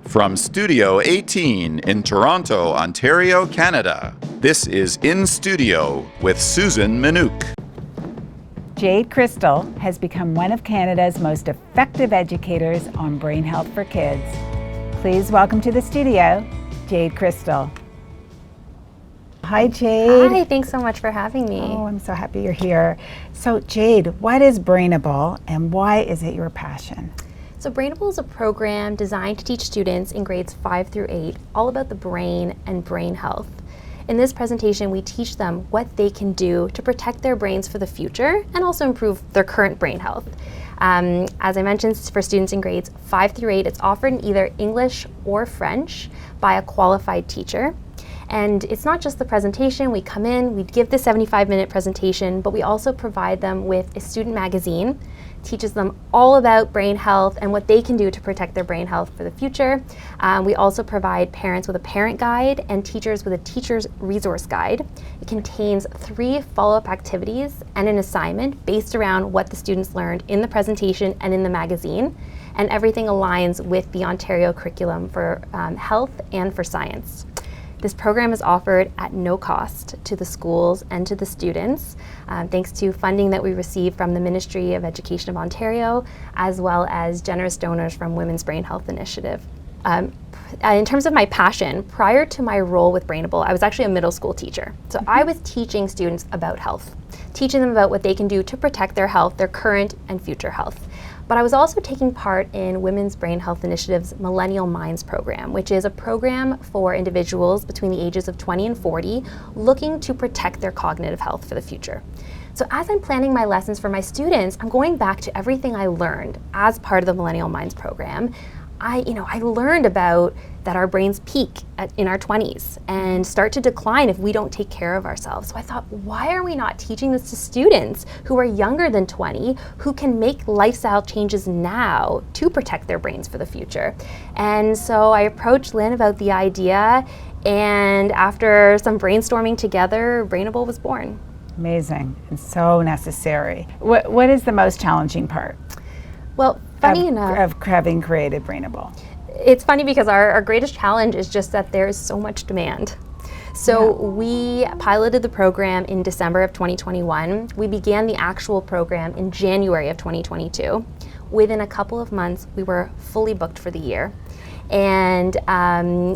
From Studio 18 in Toronto, Ontario, Canada, this is In Studio with Susan Minuk. Jade Crystal has become one of Canada's most effective educators on brain health for kids. Please welcome to the studio, Jade Crystal. Hi, Jade. Hi, thanks so much for having me. Oh, I'm so happy you're here. So, Jade, what is Brainable and why is it your passion? So Brainable is a program designed to teach students in grades 5 through 8 all about the brain and brain health. In this presentation, we teach them what they can do to protect their brains for the future and also improve their current brain health. As I mentioned, for students in grades 5 through 8, it's offered in either English or French by a qualified teacher. And it's not just the presentation. We come in, we give the 75-minute presentation, but we also provide them with a student magazine, teaches them all about brain health and what they can do to protect their brain health for the future. We also provide parents with a parent guide and teachers with a teacher's resource guide. It contains 3 follow-up activities and an assignment based around what the students learned in the presentation and in the magazine. And everything aligns with the Ontario curriculum for health and for science. This program is offered at no cost to the schools and to the students, thanks to funding that we receive from the Ministry of Education of Ontario, as well as generous donors from Women's Brain Health Initiative. In terms of my passion, prior to my role with Brainable, I was actually a middle school teacher. So I was teaching students about health, teaching them about what they can do to protect their health, their current and future health. But I was also taking part in Women's Brain Health Initiative's Millennial Minds program, which is a program for individuals between the ages of 20 and 40 looking to protect their cognitive health for the future. So as I'm planning my lessons for my students, I'm going back to everything I learned as part of the Millennial Minds program. I learned about that our brains peak in our 20s and start to decline if we don't take care of ourselves. So I thought, why are we not teaching this to students who are younger than 20, who can make lifestyle changes now to protect their brains for the future? And so I approached Lynn about the idea, and after some brainstorming together, Brainable was born. Amazing and so necessary. What is the most challenging part? Well, funny enough, of having created Brainable. It's funny because our greatest challenge is just that there's so much demand. So we piloted the program in December of 2021. We began the actual program in January of 2022. Within a couple of months, we were fully booked for the year. And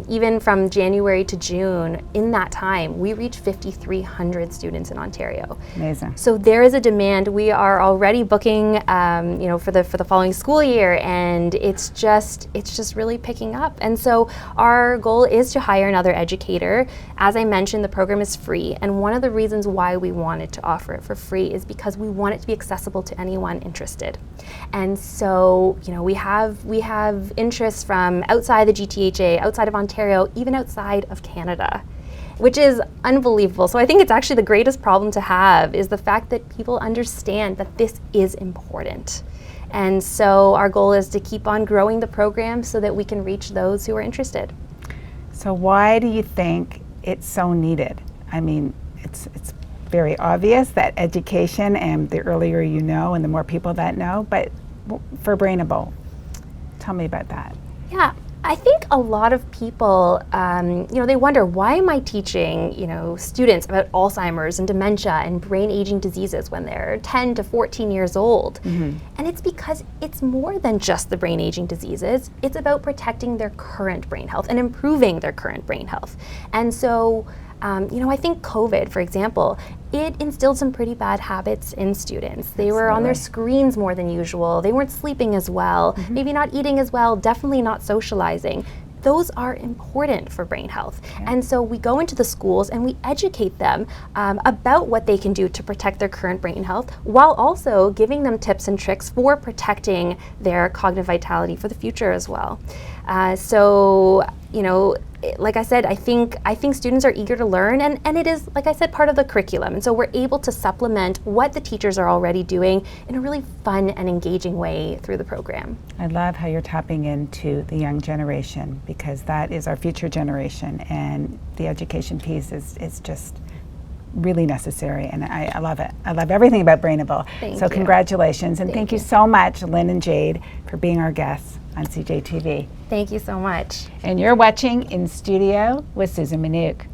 even from January to June, in that time, we reached 5,300 students in Ontario. Amazing. So there is a demand. We are already booking, for the following school year, and it's just really picking up. And so our goal is to hire another educator. As I mentioned, the program is free, and one of the reasons why we wanted to offer it for free is because we want it to be accessible to anyone interested. And so, we have interest from outside the GTHA, outside of Ontario, even outside of Canada, which is unbelievable. So I think it's actually the greatest problem to have is the fact that people understand that this is important. And so our goal is to keep on growing the program so that we can reach those who are interested. So why do you think it's so needed? I mean, it's very obvious that education, and the earlier you know and the more people that know, but for Brainable, tell me about that. Yeah, I think a lot of people, they wonder, why am I teaching, students about Alzheimer's and dementia and brain aging diseases when they're 10 to 14 years old? Mm-hmm. And it's because it's more than just the brain aging diseases. It's about protecting their current brain health and improving their current brain health. And so, I think COVID, for example, it instilled some pretty bad habits in students. They were on their screens more than usual. They weren't sleeping as well, maybe not eating as well, definitely not socializing. Those are important for brain health. Okay. And so we go into the schools and we educate them about what they can do to protect their current brain health, while also giving them tips and tricks for protecting their cognitive vitality for the future as well. Like I said, I think students are eager to learn, and it is, like I said, part of the curriculum. And so we're able to supplement what the teachers are already doing in a really fun and engaging way through the program. I love how you're tapping into the young generation, because that is our future generation, and the education piece is just really necessary, and I love it. I love everything about Brainable. Thank you. Congratulations, and thank you so much, Lynn and Jade, for being our guests on CJTV. Thank you so much. And you're watching In Studio with Susan Minuk.